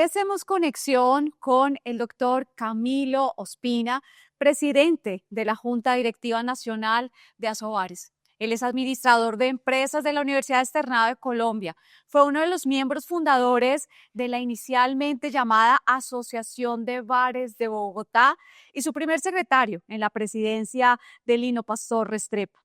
hacemos conexión con el doctor Camilo Ospina, presidente de la Junta Directiva Nacional de Asobares. Él es administrador de empresas de la Universidad Externado de Colombia. Fue uno de los miembros fundadores de la inicialmente llamada Asociación de Bares de Bogotá y su primer secretario en la presidencia de Lino Pastor Restrepo.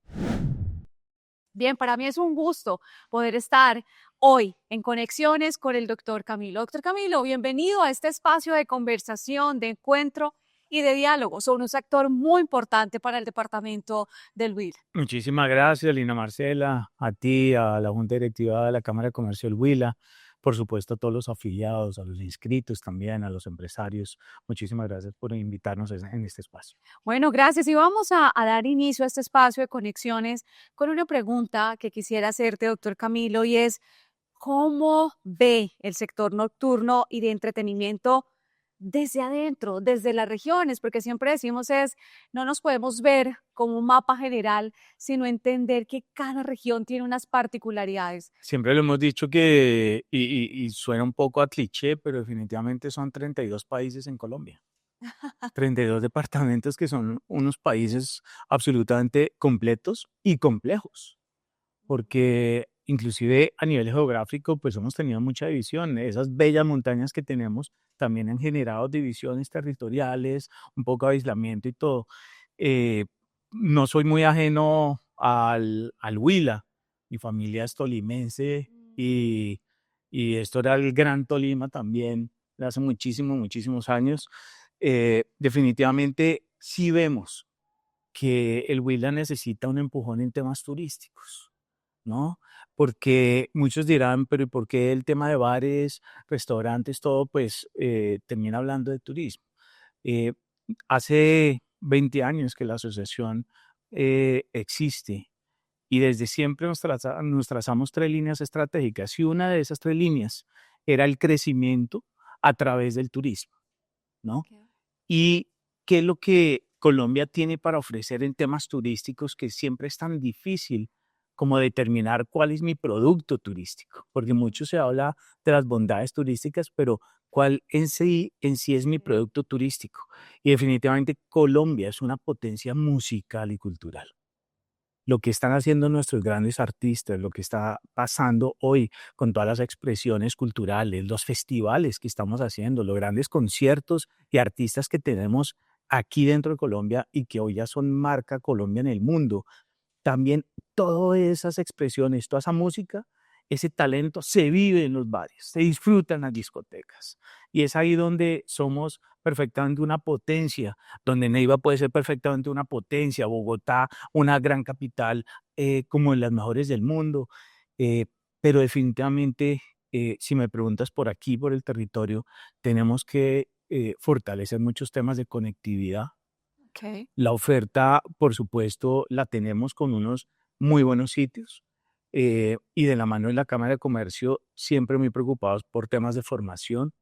Bien, para mí es un gusto poder estar hoy en Conexiones con el doctor Camilo. Doctor Camilo, bienvenido a este espacio de conversación, de encuentro y de diálogo. Son un sector muy importante para el departamento del Huila. Muchísimas gracias, Lina Marcela, a ti, a la Junta Directiva de la Cámara de Comercio del Huila, por supuesto a todos los afiliados, a los inscritos también, a los empresarios. Muchísimas gracias por invitarnos en este espacio. Bueno, gracias. Y vamos a dar inicio a este espacio de conexiones con una pregunta que quisiera hacerte, doctor Camilo, y es, ¿cómo ve el sector nocturno y de entretenimiento desde adentro, desde las regiones? Porque siempre decimos no nos podemos ver como un mapa general, sino entender que cada región tiene unas particularidades. Siempre lo hemos dicho y suena un poco a cliché, pero definitivamente son 32 países en Colombia. 32 departamentos que son unos países absolutamente completos y complejos, porque inclusive a nivel geográfico pues hemos tenido mucha división. Esas bellas montañas que tenemos también han generado divisiones territoriales, un poco de aislamiento y todo. Eh, no soy muy ajeno al Huila, mi familia es tolimense y esto era el Gran Tolima también de hace muchísimos años. Definitivamente sí vemos que el Huila necesita un empujón en temas turísticos, ¿no? Porque muchos dirán, pero ¿y por qué el tema de bares, restaurantes, todo, pues termina hablando de turismo? Eh, Hace 20 años que la asociación existe y desde siempre nos trazamos tres líneas estratégicas y una de esas tres líneas era el crecimiento a través del turismo, ¿no? Okay. ¿Y qué es lo que Colombia tiene para ofrecer en temas turísticos que siempre es tan difícil como determinar cuál es mi producto turístico? Porque mucho se habla de las bondades turísticas, pero ¿cuál en sí es mi producto turístico? Y definitivamente Colombia es una potencia musical y cultural. Lo que están haciendo nuestros grandes artistas, lo que está pasando hoy con todas las expresiones culturales, los festivales que estamos haciendo, los grandes conciertos y artistas que tenemos aquí dentro de Colombia y que hoy ya son marca Colombia en el mundo. También todas esas expresiones, toda esa música, ese talento se vive en los bares, se disfruta en las discotecas. Y es ahí donde somos perfectamente una potencia, donde Neiva puede ser perfectamente una potencia, Bogotá, una gran capital como en las mejores del mundo. Eh, pero definitivamente, si me preguntas por aquí, por el territorio, tenemos que fortalecer muchos temas de conectividad. Okay. La oferta, por supuesto, la tenemos con unos muy buenos sitios y de la mano de la Cámara de Comercio, siempre muy preocupados por temas de formación,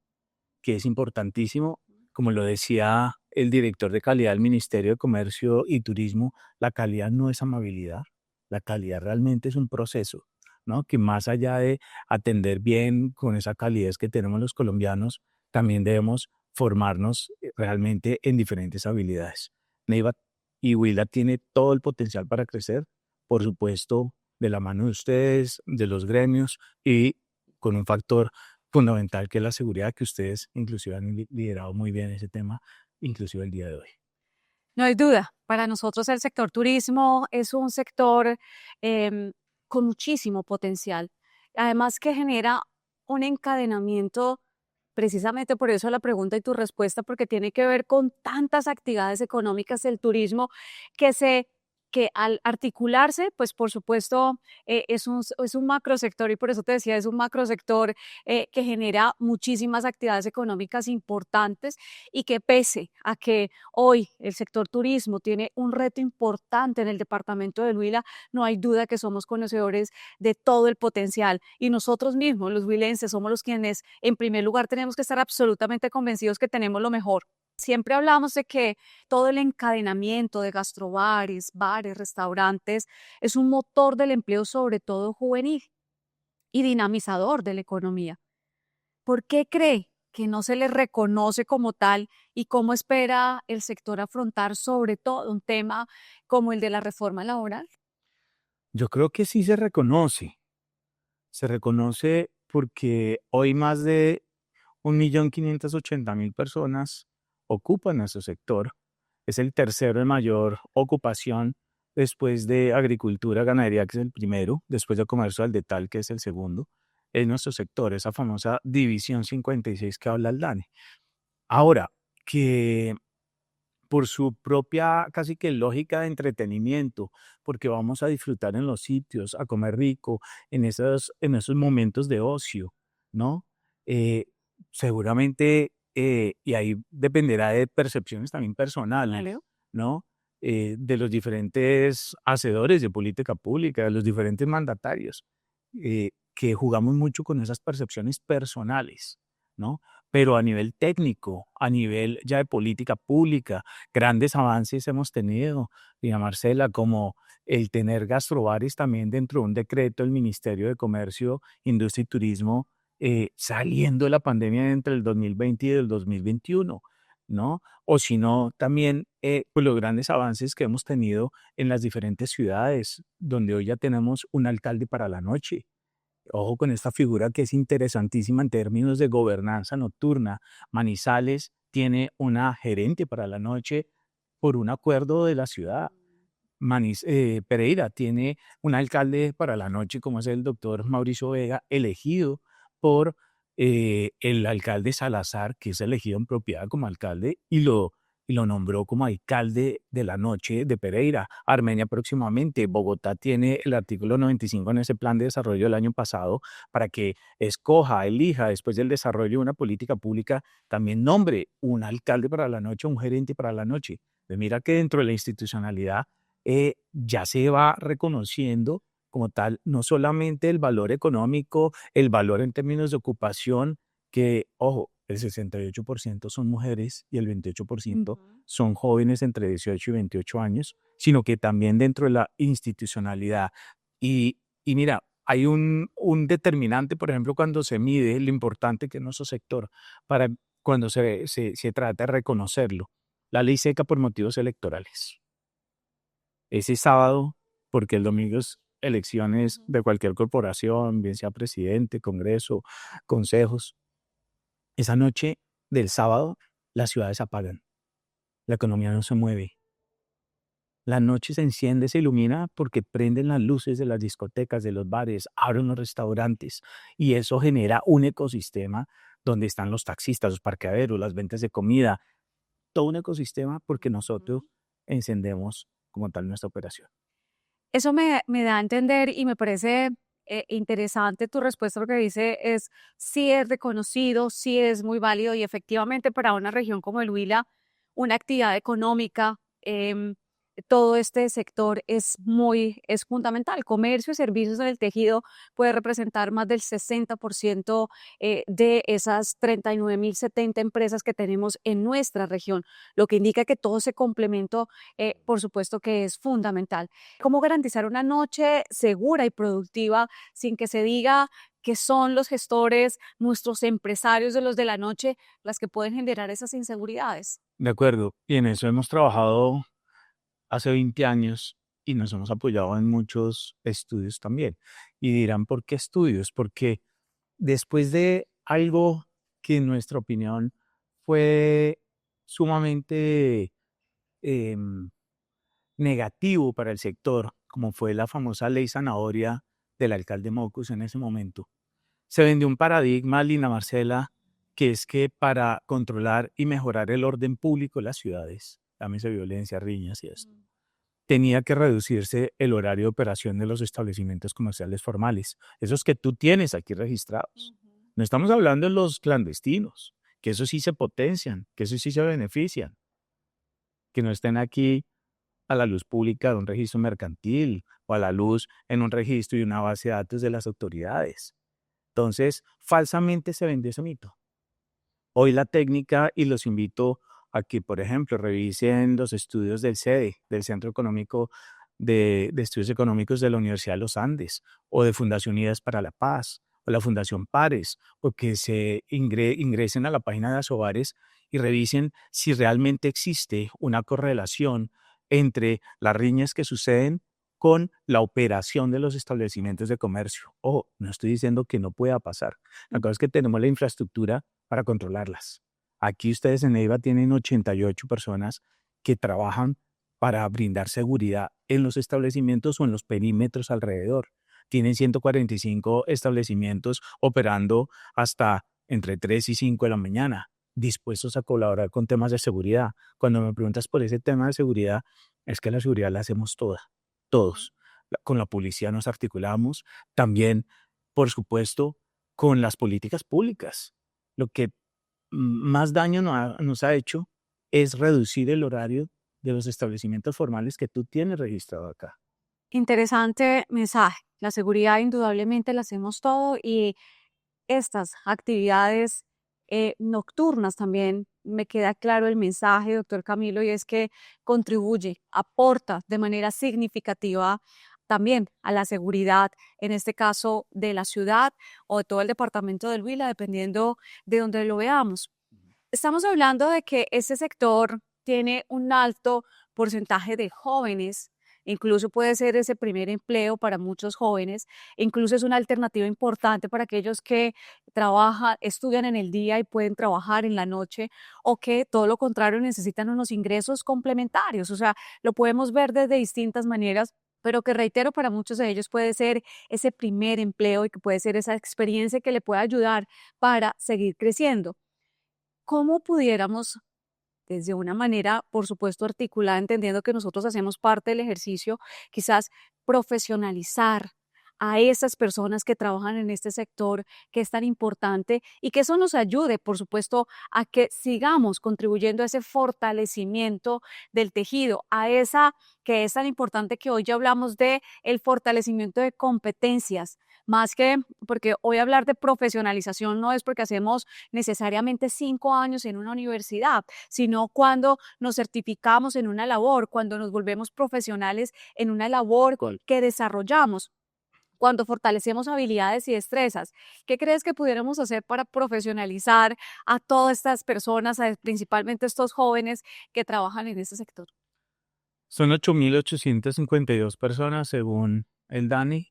que es importantísimo. Como lo decía el director de calidad del Ministerio de Comercio y Turismo, la calidad no es amabilidad, la calidad realmente es un proceso, ¿no? Que más allá de atender bien con esa calidez que tenemos los colombianos, también debemos formarnos realmente en diferentes habilidades. Neiva y Huila tiene todo el potencial para crecer, por supuesto, de la mano de ustedes, de los gremios y con un factor fundamental que es la seguridad, que ustedes inclusive han liderado muy bien ese tema, inclusive el día de hoy. No hay duda, para nosotros el sector turismo es un sector em, con muchísimo potencial, además que genera un encadenamiento, precisamente por eso la pregunta y tu respuesta, porque tiene que ver con tantas actividades económicas del turismo que que al articularse, pues por supuesto es un macrosector y por eso te decía, es un macrosector que genera muchísimas actividades económicas importantes y que pese a que hoy el sector turismo tiene un reto importante en el departamento del Huila, no hay duda que somos conocedores de todo el potencial y nosotros mismos, los huilenses, somos los quienes en primer lugar tenemos que estar absolutamente convencidos que tenemos lo mejor. Siempre hablamos de que todo el encadenamiento de gastrobares, bares, restaurantes es un motor del empleo, sobre todo juvenil, y dinamizador de la economía. ¿Por qué cree que no se les reconoce como tal y cómo espera el sector afrontar sobre todo un tema como el de la reforma laboral. Yo creo que sí se reconoce porque hoy más de 1.580.000 personas ocupan ese sector. Es el tercero en mayor ocupación después de agricultura, ganadería, que es el primero, después de comercio al detal, que es el segundo. Es nuestro sector, esa famosa división 56 que habla el DANE. Ahora, que por su propia casi que lógica de entretenimiento, porque vamos a disfrutar en los sitios, a comer rico, en esos momentos de ocio, ¿no? Eh, seguramente, y ahí dependerá de percepciones también personales, Vale. ¿no? De los diferentes hacedores de política pública, de los diferentes mandatarios, que jugamos mucho con esas percepciones personales, ¿no? Pero a nivel técnico, a nivel ya de política pública, grandes avances hemos tenido, Dina Marcela, como el tener gastrobares también dentro de un decreto del Ministerio de Comercio, Industria y Turismo, saliendo de la pandemia entre el 2020 y el 2021, ¿no? O si no, también pues los grandes avances que hemos tenido en las diferentes ciudades, donde hoy ya tenemos un alcalde para la noche. Ojo con esta figura que es interesantísima en términos de gobernanza nocturna. Manizales tiene una gerente para la noche por un acuerdo de la ciudad. Pereira tiene un alcalde para la noche, como es el doctor Mauricio Vega, elegido por el alcalde Salazar, que es elegido en propiedad como alcalde, y lo nombró como alcalde de la noche de Pereira. Armenia próximamente. Bogotá tiene el artículo 95 en ese plan de desarrollo del año pasado para que escoja, elija, después del desarrollo de una política pública, también nombre un alcalde para la noche, un gerente para la noche. Pues mira que dentro de la institucionalidad ya se va reconociendo como tal no solamente el valor económico, el valor en términos de ocupación, que, ojo, el 68% son mujeres y el 28% Ujú. son jóvenes entre 18 y 28 años, sino que también dentro de la institucionalidad. Y mira, hay un determinante, por ejemplo, cuando se mide lo importante que es nuestro sector, para cuando se trata de reconocerlo, la ley seca por motivos electorales. Ese sábado, porque el domingo es elecciones Ujú. de cualquier corporación, bien sea presidente, congreso, consejos. Esa noche del sábado, las ciudades apagan, la economía no se mueve. La noche se enciende, se ilumina porque prenden las luces de las discotecas, de los bares, abren los restaurantes y eso genera un ecosistema donde están los taxistas, los parqueaderos, las ventas de comida, todo un ecosistema porque nosotros Ujú. encendemos como tal nuestra operación. Eso me da a entender y me parece interesante tu respuesta porque dice es sí es reconocido, sí es muy válido y efectivamente para una región como el Huila, una actividad económica, todo este sector es fundamental. Comercio y servicios en el tejido puede representar más del 60% de esas 39.070 empresas que tenemos en nuestra región, lo que indica que todo ese complemento, por supuesto que es fundamental. ¿Cómo garantizar una noche segura y productiva sin que se diga que son los gestores, nuestros empresarios de los de la noche, las que pueden generar esas inseguridades? De acuerdo, y en eso hemos trabajado hace 20 años y nos hemos apoyado en muchos estudios también. Y dirán, ¿por qué estudios? Porque después de algo que en nuestra opinión fue sumamente em, negativo para el sector, como fue la famosa ley zanahoria del alcalde Mocus en ese momento, se vendió un paradigma, Lina Marcela, que es que para controlar y mejorar el orden público en las ciudades, llámese violencia, riñas y esto, tenía que reducirse el horario de operación de los establecimientos comerciales formales, esos que tú tienes aquí registrados. Ujú. No estamos hablando de los clandestinos, que eso sí se potencian, que eso sí se benefician, que no estén aquí a la luz pública de un registro mercantil o a la luz en un registro y una base de datos de las autoridades. Entonces, falsamente se vendió ese mito. Hoy la técnica, y los invito a que, por ejemplo, revisen los estudios del CEDE, del Centro Económico de Estudios Económicos de la Universidad de los Andes, o de Fundación Unidas para la Paz, o la Fundación Pares, o que se ingresen a la página de Asobares y revisen si realmente existe una correlación entre las riñas que suceden con la operación de los establecimientos de comercio. Ojo, no estoy diciendo que no pueda pasar. La cosa es que tenemos la infraestructura para controlarlas. Aquí ustedes en Neiva tienen 88 personas que trabajan para brindar seguridad en los establecimientos o en los perímetros alrededor. Tienen 145 establecimientos operando hasta entre 3 y 5 de la mañana, dispuestos a colaborar con temas de seguridad. Cuando me preguntas por ese tema de seguridad, es que la seguridad la hacemos toda, todos. Con la policía nos articulamos, también, por supuesto, con las políticas públicas. Lo que más daño nos ha hecho es reducir el horario de los establecimientos formales que tú tienes registrado acá. Interesante mensaje. La seguridad indudablemente la hacemos todo y estas actividades nocturnas también me queda claro el mensaje, doctor Camilo, y es que contribuye, aporta de manera significativa también a la seguridad, en este caso de la ciudad o de todo el departamento del Huila, dependiendo de donde lo veamos. Estamos hablando de que este sector tiene un alto porcentaje de jóvenes, incluso puede ser ese primer empleo para muchos jóvenes, incluso es una alternativa importante para aquellos que trabajan, estudian en el día y pueden trabajar en la noche, o que todo lo contrario necesitan unos ingresos complementarios. O sea, lo podemos ver desde distintas maneras, pero que reitero, para muchos de ellos puede ser ese primer empleo y que puede ser esa experiencia que le puede ayudar para seguir creciendo. ¿Cómo pudiéramos, desde una manera, por supuesto, articulada, entendiendo que nosotros hacemos parte del ejercicio, quizás profesionalizar a esas personas que trabajan en este sector que es tan importante, y que eso nos ayude, por supuesto, a que sigamos contribuyendo a ese fortalecimiento del tejido, a esa que es tan importante, que hoy ya hablamos de el fortalecimiento de competencias, más que, porque hoy hablar de profesionalización no es porque hacemos necesariamente 5 años en una universidad, sino cuando nos certificamos en una labor, cuando nos volvemos profesionales en una labor que desarrollamos, cuando fortalecemos habilidades y destrezas. ¿Qué crees que pudiéramos hacer para profesionalizar a todas estas personas, principalmente estos jóvenes que trabajan en este sector? Son 8.852 personas según el DANI,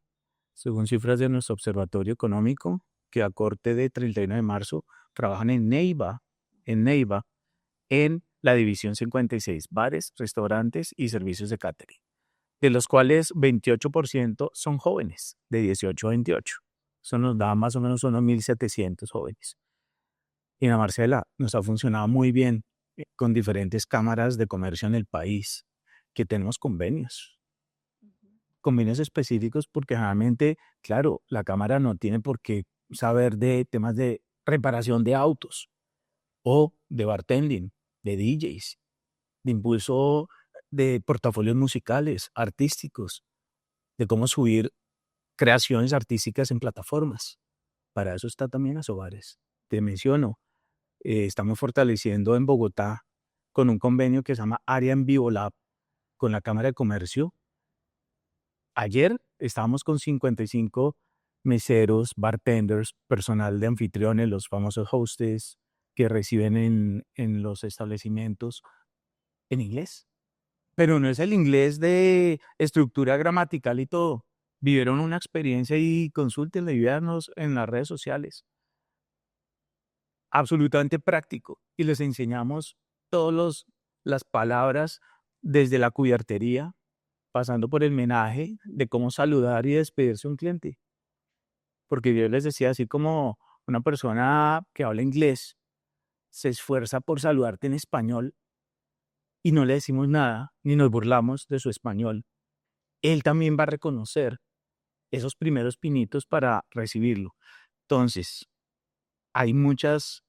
según cifras de nuestro observatorio económico, que a corte de 31 de marzo trabajan en Neiva, en la división 56, bares, restaurantes y servicios de catering, de los cuales 28% son jóvenes, de 18 a 28. Eso nos da más o menos unos 1.700 jóvenes. Y Ana Marcela, nos ha funcionado muy bien con diferentes cámaras de comercio en el país, que tenemos convenios específicos, porque generalmente, claro, la cámara no tiene por qué saber de temas de reparación de autos o de bartending, de DJs, de impulso de portafolios musicales, artísticos, de cómo subir creaciones artísticas en plataformas. Para eso está también Asobares. Te menciono, estamos fortaleciendo en Bogotá con un convenio que se llama Área en Vivo Lab con la Cámara de Comercio. Ayer estábamos con 55 meseros, bartenders, personal de anfitriones, los famosos hostess que reciben en los establecimientos en inglés. Pero no es el inglés de estructura gramatical y todo. Vivieron una experiencia y consúltenla y véanos en las redes sociales. Absolutamente práctico. Y les enseñamos todas las palabras desde la cubiertería, pasando por el menaje de cómo saludar y despedirse a un cliente. Porque yo les decía, así como una persona que habla inglés se esfuerza por saludarte en español y no le decimos nada, ni nos burlamos de su español, él también va a reconocer esos primeros pinitos para recibirlo. Entonces, hay muchos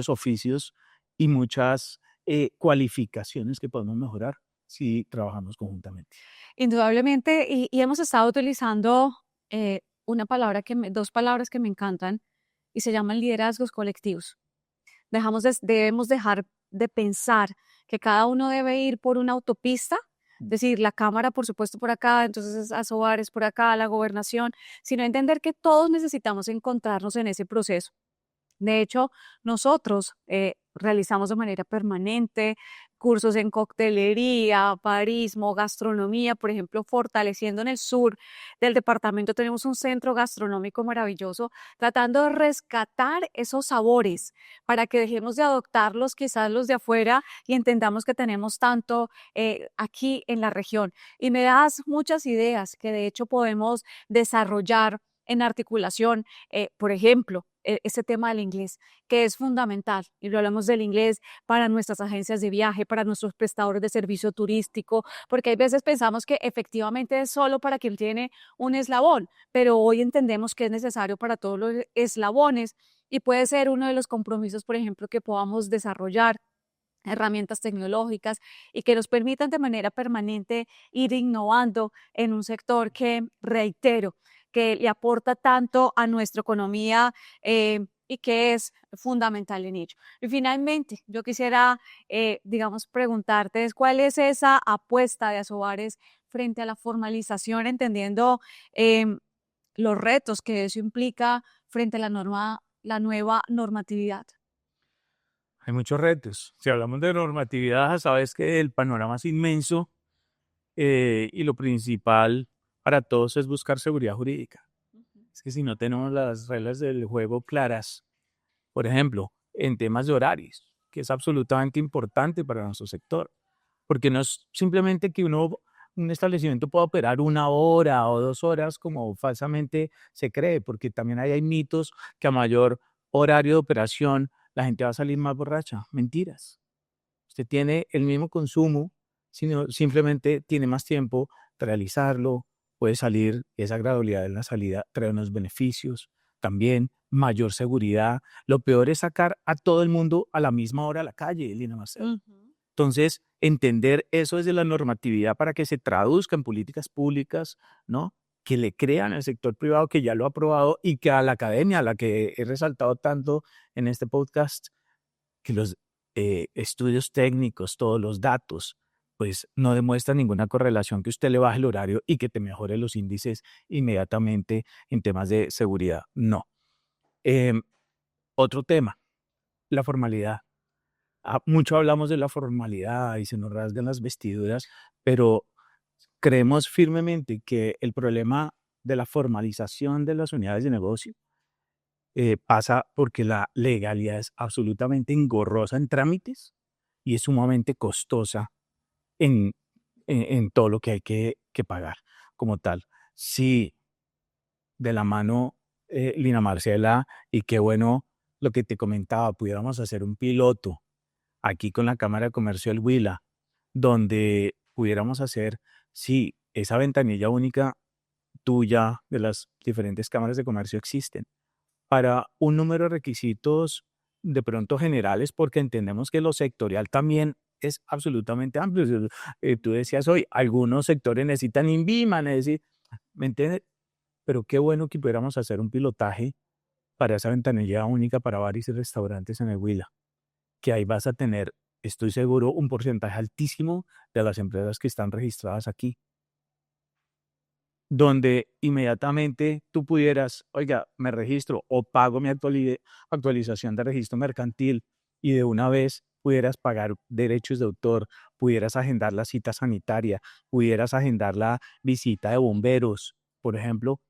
oficios y muchas cualificaciones que podemos mejorar si trabajamos conjuntamente. Indudablemente, y hemos estado utilizando dos palabras que me encantan y se llaman liderazgos colectivos. Debemos dejar de pensar que cada uno debe ir por una autopista Es decir, la Cámara, por supuesto, por acá, entonces Asobares por acá, la gobernación, sino entender que todos necesitamos encontrarnos en ese proceso. De hecho, nosotros realizamos de manera permanente cursos en coctelería, barismo, gastronomía, por ejemplo, fortaleciendo en el sur del departamento tenemos un centro gastronómico maravilloso, tratando de rescatar esos sabores para que dejemos de adoptarlos, quizás los de afuera, y entendamos que tenemos tanto aquí en la región. Y me das muchas ideas que de hecho podemos desarrollar en articulación, por ejemplo, ese tema del inglés, que es fundamental, y lo hablamos del inglés para nuestras agencias de viaje, para nuestros prestadores de servicio turístico, porque hay veces pensamos que efectivamente es solo para quien tiene un eslabón, pero hoy entendemos que es necesario para todos los eslabones y puede ser uno de los compromisos, por ejemplo, que podamos desarrollar herramientas tecnológicas y que nos permitan de manera permanente ir innovando en un sector que, reitero, que le aporta tanto a nuestra economía y que es fundamental en ello. Y finalmente, yo quisiera, digamos, preguntarte cuál es esa apuesta de Asobares frente a la formalización, entendiendo los retos que eso implica frente a la nueva normatividad. Hay muchos retos. Si hablamos de normatividad, sabes que el panorama es inmenso y lo principal para todos es buscar seguridad jurídica. Es que si no tenemos las reglas del juego claras, por ejemplo, en temas de horarios, que es absolutamente importante para nuestro sector, porque no es simplemente que un establecimiento pueda operar 1 hora o 2 horas como falsamente se cree, porque también hay mitos que a mayor horario de operación la gente va a salir más borracha. Mentiras. Usted tiene el mismo consumo, sino simplemente tiene más tiempo de realizarlo, puede salir, esa gradualidad en la salida trae unos beneficios, también mayor seguridad. Lo peor es sacar a todo el mundo a la misma hora a la calle, Lina Marcela. Entonces, entender eso desde la normatividad para que se traduzca en políticas públicas, ¿no? Que le crean al sector privado que ya lo ha aprobado y que a la academia, a la que he resaltado tanto en este podcast, que los estudios técnicos, todos los datos, pues no demuestran ninguna correlación que usted le baje el horario y que te mejore los índices inmediatamente en temas de seguridad. No. Em, Otro tema, la formalidad. Mucho hablamos de la formalidad y se nos rasgan las vestiduras, pero creemos firmemente que el problema de la formalización de las unidades de negocio pasa porque la legalidad es absolutamente engorrosa en trámites y es sumamente costosa en, en todo lo que hay que pagar como tal. Sí, de la mano, Lina Marcela, y qué bueno lo que te comentaba, pudiéramos hacer un piloto aquí con la Cámara de Comercio del Huila, donde pudiéramos hacer, sí, esa ventanilla única tuya de las diferentes cámaras de comercio existen para un número de requisitos de pronto generales, porque entendemos que lo sectorial también es absolutamente amplio. Tú decías hoy, algunos sectores necesitan INVIMA, ¿me entiendes? Pero qué bueno que pudiéramos hacer un pilotaje para esa ventanilla única para bares y restaurantes en el Huila, que ahí vas a tener, estoy seguro, un porcentaje altísimo de las empresas que están registradas aquí, donde inmediatamente tú pudieras, oiga, me registro o pago mi actualización de registro mercantil y de una vez pudieras pagar derechos de autor, pudieras agendar la cita sanitaria, pudieras agendar la visita de bomberos, por ejemplo.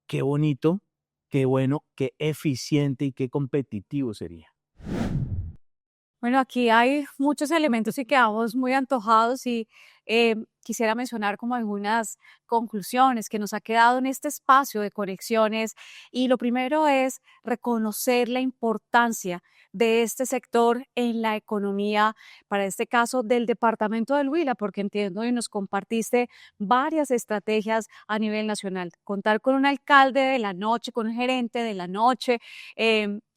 Qué bonito, qué bueno, qué eficiente y qué competitivo sería. Bueno, aquí hay muchos elementos y quedamos muy antojados y quisiera mencionar como algunas conclusiones que nos ha quedado en este espacio de conexiones. Y lo primero es reconocer la importancia de este sector en la economía, para este caso del departamento del Huila, porque entiendo y nos compartiste varias estrategias a nivel nacional. Contar con un alcalde de la noche, con un gerente de la noche.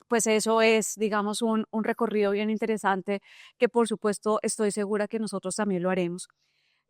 Pues eso es, digamos, un recorrido bien interesante que por supuesto estoy segura que nosotros también lo haremos.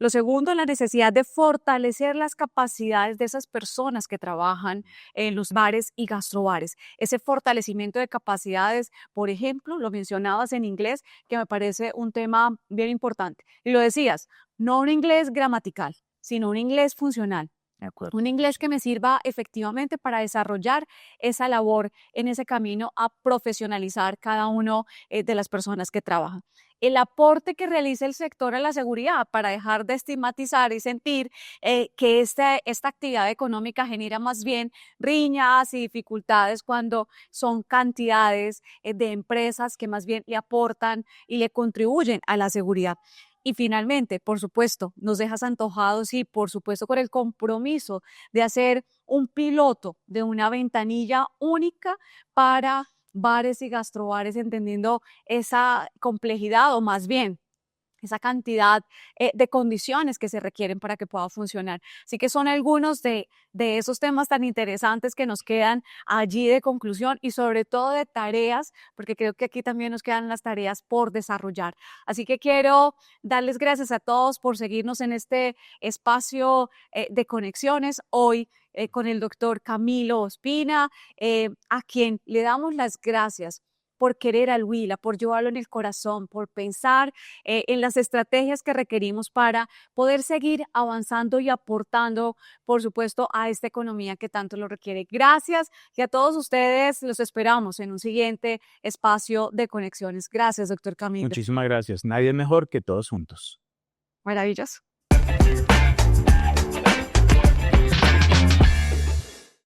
Lo segundo, la necesidad de fortalecer las capacidades de esas personas que trabajan en los bares y gastrobares. Ese fortalecimiento de capacidades, por ejemplo, lo mencionabas en inglés, que me parece un tema bien importante. Y lo decías, no un inglés gramatical, sino un inglés funcional. De acuerdo. Un inglés que me sirva efectivamente para desarrollar esa labor en ese camino a profesionalizar cada uno de las personas que trabajan. El aporte que realiza el sector a la seguridad para dejar de estigmatizar y sentir que esta actividad económica genera más bien riñas y dificultades cuando son cantidades de empresas que más bien le aportan y le contribuyen a la seguridad. Y finalmente, por supuesto, nos dejas antojados y por supuesto con el compromiso de hacer un piloto de una ventanilla única para bares y gastrobares, entendiendo esa complejidad o más bien esa cantidad de condiciones que se requieren para que pueda funcionar. Así que son algunos de esos temas tan interesantes que nos quedan allí de conclusión y sobre todo de tareas, porque creo que aquí también nos quedan las tareas por desarrollar. Así que quiero darles gracias a todos por seguirnos en este espacio de conexiones hoy. Con el doctor Camilo Ospina, a quien le damos las gracias por querer al Huila, por llevarlo en el corazón, por pensar en las estrategias que requerimos para poder seguir avanzando y aportando, por supuesto, a esta economía que tanto lo requiere. Gracias y a todos ustedes los esperamos en un siguiente espacio de conexiones. Gracias, doctor Camilo. Muchísimas gracias. Nadie mejor que todos juntos. Maravilloso.